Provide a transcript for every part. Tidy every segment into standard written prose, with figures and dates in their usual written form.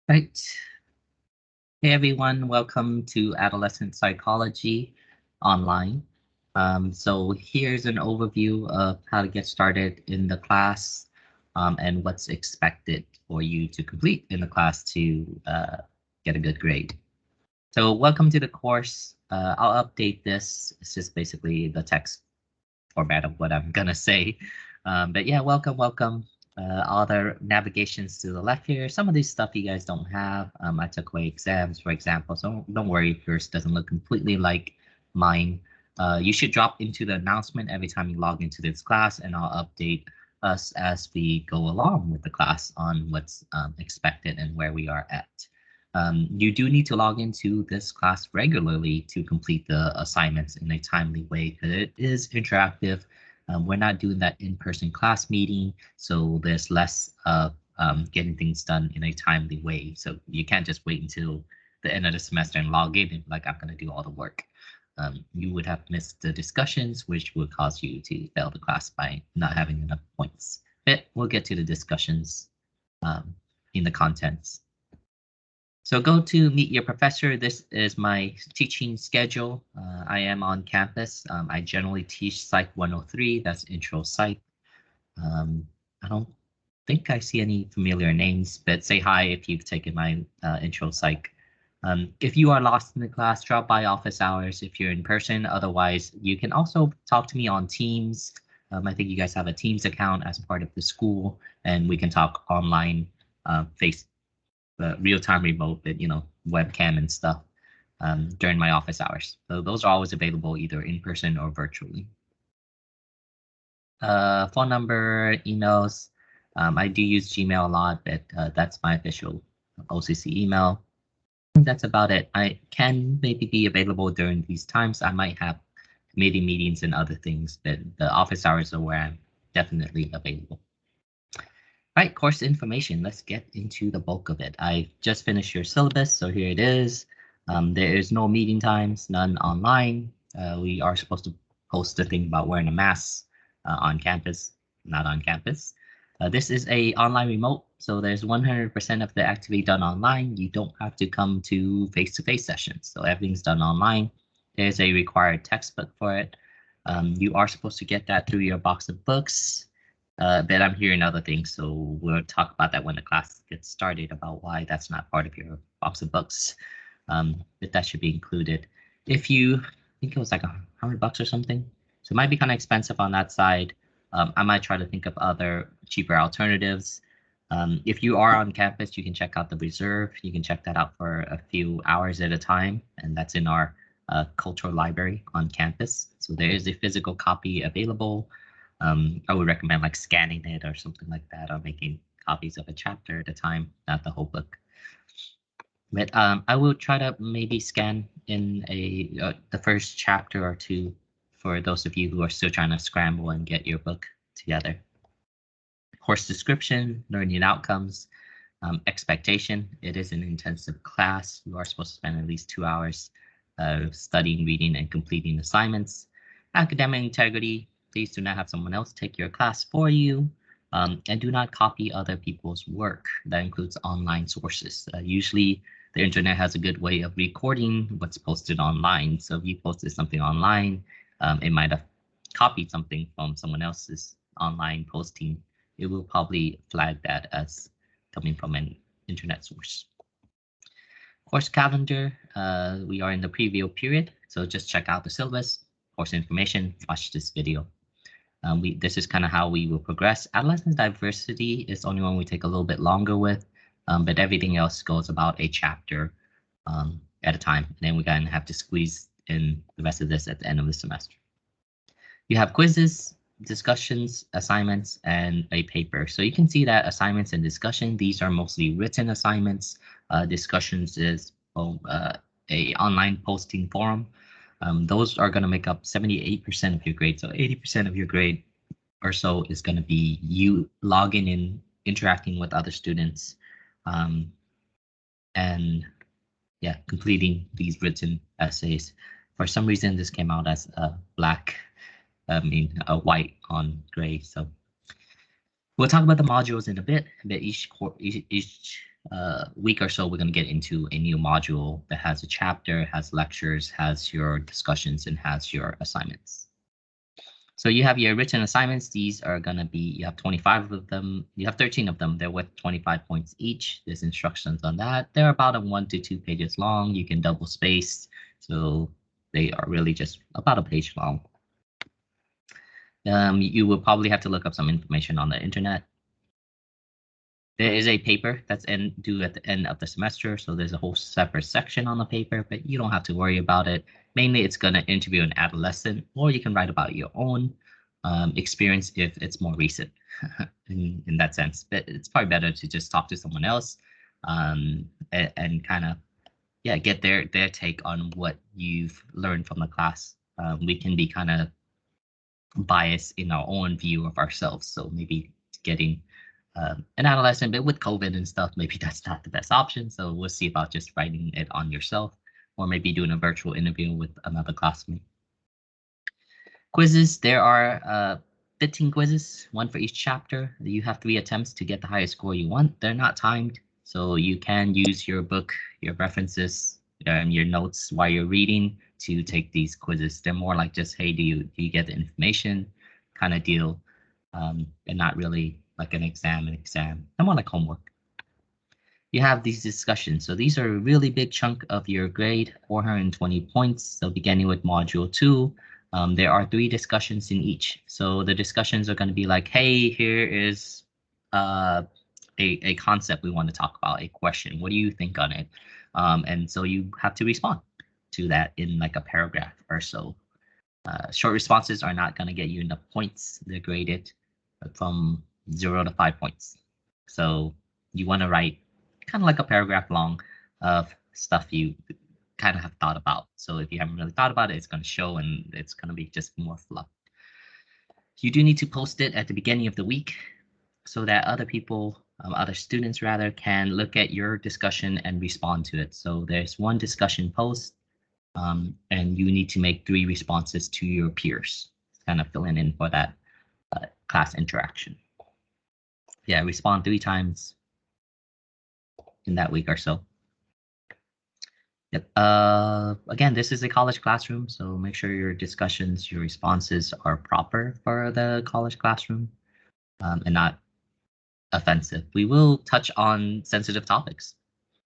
Right. Hey everyone, welcome to Adolescent Psychology Online. So here's an overview of how to get started in the class and what's expected for you to complete in the class to get a good grade. So welcome to the course. I'll update this. It's just basically the text format of what I'm gonna say. But yeah, welcome. All the navigations to the left here. Some of this stuff you guys don't have. I took away exams, for example, so don't worry if yours doesn't look completely like mine. You should drop into the announcement every time you log into this class, and I'll update us as we go along with the class on what's expected and where we are at. You do need to log into this class regularly to complete the assignments in a timely way because it is interactive. We're not doing that in-person class meeting, so there's less of getting things done in a timely way. So you can't just wait until the end of the semester and log in and like, I'm going to do all the work. You would have missed the discussions, which would cause you to fail the class by not having enough points. But we'll get to the discussions in the contents. So go to meet your professor. This is my teaching schedule. I am on campus. I generally teach Psych 103, that's Intro Psych. I don't think I see any familiar names, but say hi if you've taken my Intro Psych. If you are lost in the class, drop by office hours if you're in person. Otherwise, you can also talk to me on Teams. I think you guys have a Teams account as part of the school, and we can talk online, face real-time remote, but webcam and stuff during my office hours. So those are always available either in person or virtually. Phone number, emails. I do use Gmail a lot, but that's my official OCC email. That's about it. I can maybe be available during these times. I might have committee meetings and other things, but the office hours are where I'm definitely available. Right, course information. Let's get into the bulk of it. I just finished your syllabus, so here it is. There is no meeting times, none online. We are supposed to post the thing about wearing a mask on campus, not on campus. This is a online remote, so there's 100% of the activity done online. You don't have to come to face-to-face sessions, so everything's done online. There's a required textbook for it. You are supposed to get that through your box of books. But I'm hearing other things, so we'll talk about that when the class gets started about why that's not part of your box of books. But that should be included. If you think it was like $100 or something, so it might be kind of expensive on that side. I might try to think of other cheaper alternatives. If you are on campus, you can check out the reserve. You can check that out for a few hours at a time, and that's in our cultural library on campus. So there is a physical copy available. I would recommend like scanning it or something like that, or making copies of a chapter at a time, not the whole book. But I will try to maybe scan in the first chapter or two for those of you who are still trying to scramble and get your book together. Course description, learning outcomes, expectation. It is an intensive class. You are supposed to spend at least 2 hours studying, reading, and completing assignments. Academic integrity. Please do not have someone else take your class for you, and do not copy other people's work. That includes online sources. Usually, the internet has a good way of recording what's posted online. So if you posted something online, it might have copied something from someone else's online posting. It will probably flag that as coming from an internet source. Course calendar, we are in the preview period, so just check out the syllabus, course information, watch this video. This is kind of how we will progress. Adolescent diversity is the only one we take a little bit longer with, but everything else goes about a chapter at a time. And then we're going to have to squeeze in the rest of this at the end of the semester. You have quizzes, discussions, assignments, and a paper. So you can see that assignments and discussion, these are mostly written assignments. Discussions is a online posting forum. Those are going to make up 78% of your grade. So 80% of your grade or so is going to be you logging in, interacting with other students, and yeah, completing these written essays. For some reason, this came out as black, white on gray. So we'll talk about the modules in a bit, but each week or so, we're going to get into a new module that has a chapter, has lectures, has your discussions, and has your assignments. So you have your written assignments. These are going to be, you have 25 of them. You have 13 of them. They're worth 25 points each. There's instructions on that. They're about 1 to 2 pages long. You can double space. So they are really just about a page long. You will probably have to look up some information on the internet. There is a paper that's due at the end of the semester, so there's a whole separate section on the paper, but you don't have to worry about it. Mainly, it's going to interview an adolescent, or you can write about your own experience if it's more recent in that sense. But it's probably better to just talk to someone else and kind of get their take on what you've learned from the class. We can be kind of biased in our own view of ourselves, so maybe getting an adolescent, but with COVID and stuff, maybe that's not the best option. So we'll see about just writing it on yourself, or maybe doing a virtual interview with another classmate. Quizzes, there are 15 quizzes, one for each chapter. You have 3 attempts to get the highest score you want. They're not timed, so you can use your book, your references, and your notes while you're reading to take these quizzes. They're more like just, hey, do you get the information kind of deal, and not really like an exam. They're more like homework. You have these discussions. So these are a really big chunk of your grade, 420 points. So beginning with module 2, there are 3 discussions in each. So the discussions are going to be like, hey, here is a concept we want to talk about, a question. What do you think on it? And so you have to respond to that in like a paragraph or so. Short responses are not going to get you enough points. They're graded from 0 to 5 points. So you want to write kind of like a paragraph long of stuff you kind of have thought about. So if you haven't really thought about it, it's going to show, and it's going to be just more fluff. You do need to post it at the beginning of the week so that other people, other students rather, can look at your discussion and respond to it. So there's 1 discussion post, and you need to make 3 responses to your peers, kind of filling in for that class interaction. Yeah, respond 3 times in that week or so. Yep. Again, this is a college classroom, so make sure your discussions, your responses are proper for the college classroom, and not offensive. We will touch on sensitive topics,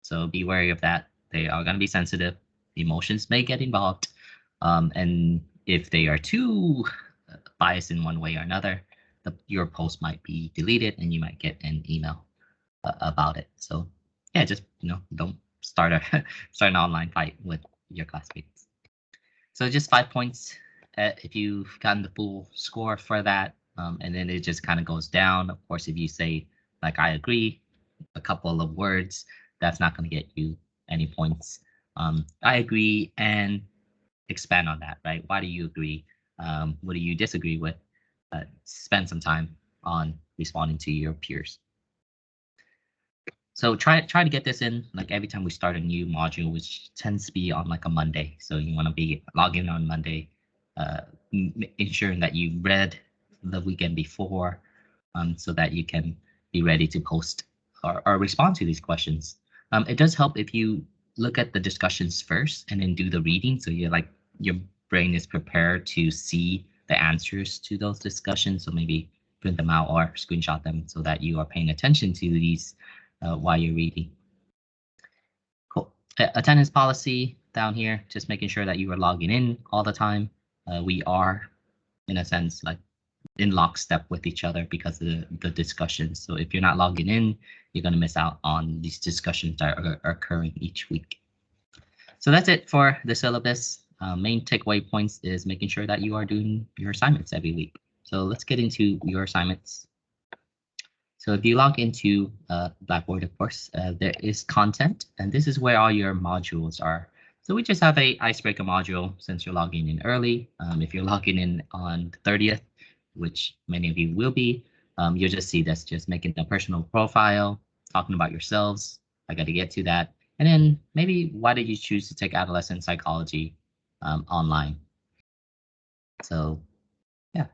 so be wary of that. They are going to be sensitive. Emotions may get involved, and if they are too biased in one way or another, your post might be deleted, and you might get an email about it. So yeah, just don't start an online fight with your classmates. So just 5 points if you've gotten the full score for that, and then it just kind of goes down. Of course, if you say like I agree, a couple of words, that's not going to get you any points. I agree, and expand on that, right? Why do you agree? What do you disagree with? Spend some time on responding to your peers. So try to get this in like every time we start a new module, which tends to be on like a Monday. So you want to be logging on Monday, ensuring that you read the weekend before, so that you can be ready to post or respond to these questions. It does help if you look at the discussions first and then do the reading, so you're like your brain is prepared to see the answers to those discussions. So maybe print them out or screenshot them so that you are paying attention to these while you're reading. Cool. Attendance policy down here, just making sure that you are logging in all the time. We are, in a sense, like in lockstep with each other because of the discussions. So if you're not logging in, you're going to miss out on these discussions that are occurring each week. So that's it for the syllabus. Main takeaway points is making sure that you are doing your assignments every week. So let's get into your assignments. So if you log into Blackboard, of course, there is content, and this is where all your modules are. So we just have a icebreaker module since you're logging in early. If you're logging in on the 30th, which many of you will be, you'll just see this, just making a personal profile, talking about yourselves. I got to get to that. And then maybe why did you choose to take adolescent psychology online? So yeah,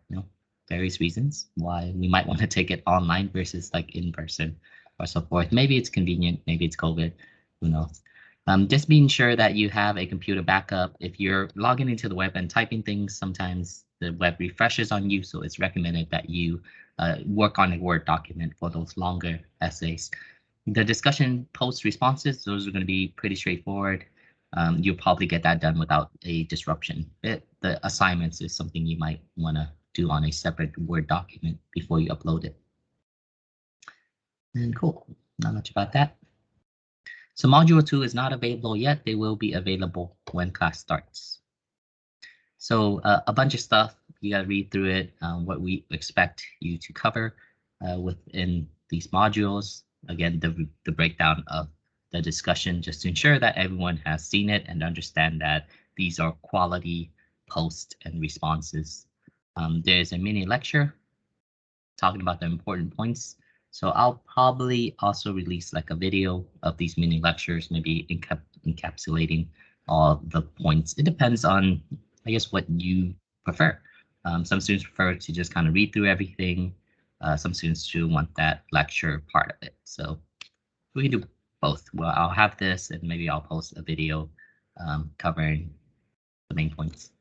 various reasons why we might want to take it online versus like in person. or so forth. Maybe it's convenient, maybe it's COVID, who knows. Just being sure that you have a computer backup. If you're logging into the web and typing things, sometimes the web refreshes on you, so it's recommended that you work on a Word document for those longer essays. The discussion post responses, those are going to be pretty straightforward. You'll probably get that done without a disruption. The assignments is something you might want to do on a separate Word document before you upload it. And cool, not much about that. So module 2 is not available yet. They will be available when class starts. So a bunch of stuff, you got to read through it, what we expect you to cover within these modules. Again, the breakdown of the discussion, just to ensure that everyone has seen it and understand that these are quality posts and responses. There's a mini lecture talking about the important points. So I'll probably also release like a video of these mini lectures, maybe encapsulating all the points. It depends on, I guess, what you prefer. Some students prefer to just kind of read through everything. Some students do want that lecture part of it. So we can do both. Well, I'll have this and maybe I'll post a video covering the main points.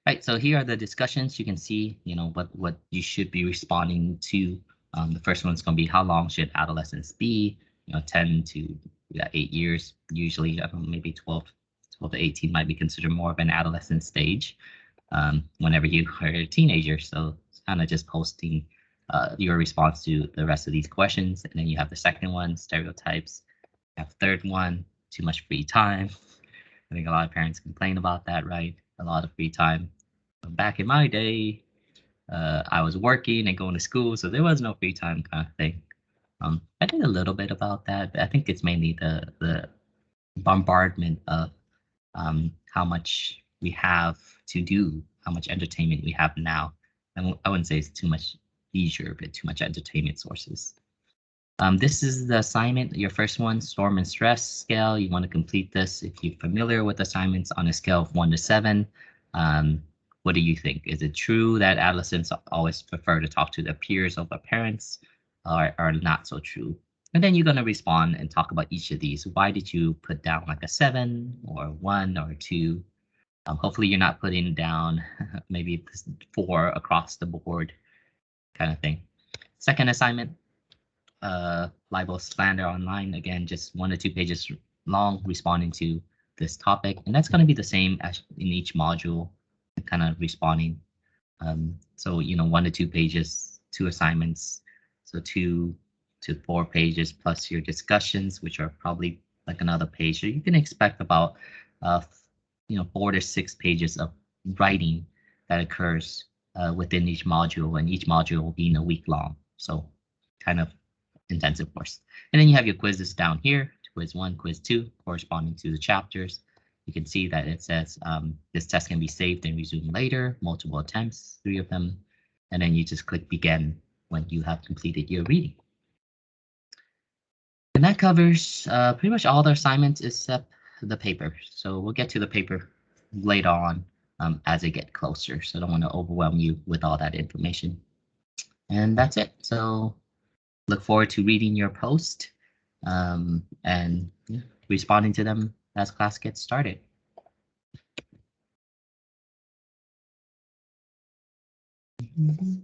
Right, so here are the discussions. You can see, what you should be responding to. The first one's going to be how long should adolescence be? 10 to 8 years, usually. Maybe 12 to 18 might be considered more of an adolescent stage whenever you are a teenager. So it's kind of just posting your response to the rest of these questions. And then you have the second one, stereotypes. You have third one, too much free time. I think a lot of parents complain about that, right? A lot of free time. Back in my day, I was working and going to school, so there was no free time kind of thing. I did a little bit about that, but I think it's mainly the bombardment of how much we have to do, how much entertainment we have now. I wouldn't say it's too much leisure, but too much entertainment sources. This is the assignment, your first one, storm and stress scale. You want to complete this if you're familiar with assignments on a scale of 1 to 7. What do you think? Is it true that adolescents always prefer to talk to their peers over parents, or not so true? And then you're going to respond and talk about each of these. Why did you put down like a 7 or 1 or 2? Hopefully you're not putting down maybe 4 across the board kind of thing. Second assignment, libel slander online. Again, just 1 to 2 pages long responding to this topic. And that's going to be the same as in each module, kind of responding. So, 1 to 2 pages, 2 assignments. So 2 to 4 pages plus your discussions, which are probably like another page. So you can expect about, 4 to 6 pages of writing that occurs within each module, and each module being a week long. So kind of intensive course. And then you have your quizzes down here, quiz 1, quiz 2, corresponding to the chapters. You can see that it says this test can be saved and resumed later, multiple attempts, 3 of them. And then you just click begin when you have completed your reading. And that covers pretty much all the assignments except the paper. So we'll get to the paper later on as it gets closer. So I don't want to overwhelm you with all that information. And that's it. So look forward to reading your post and responding to them as class gets started. Mm-hmm.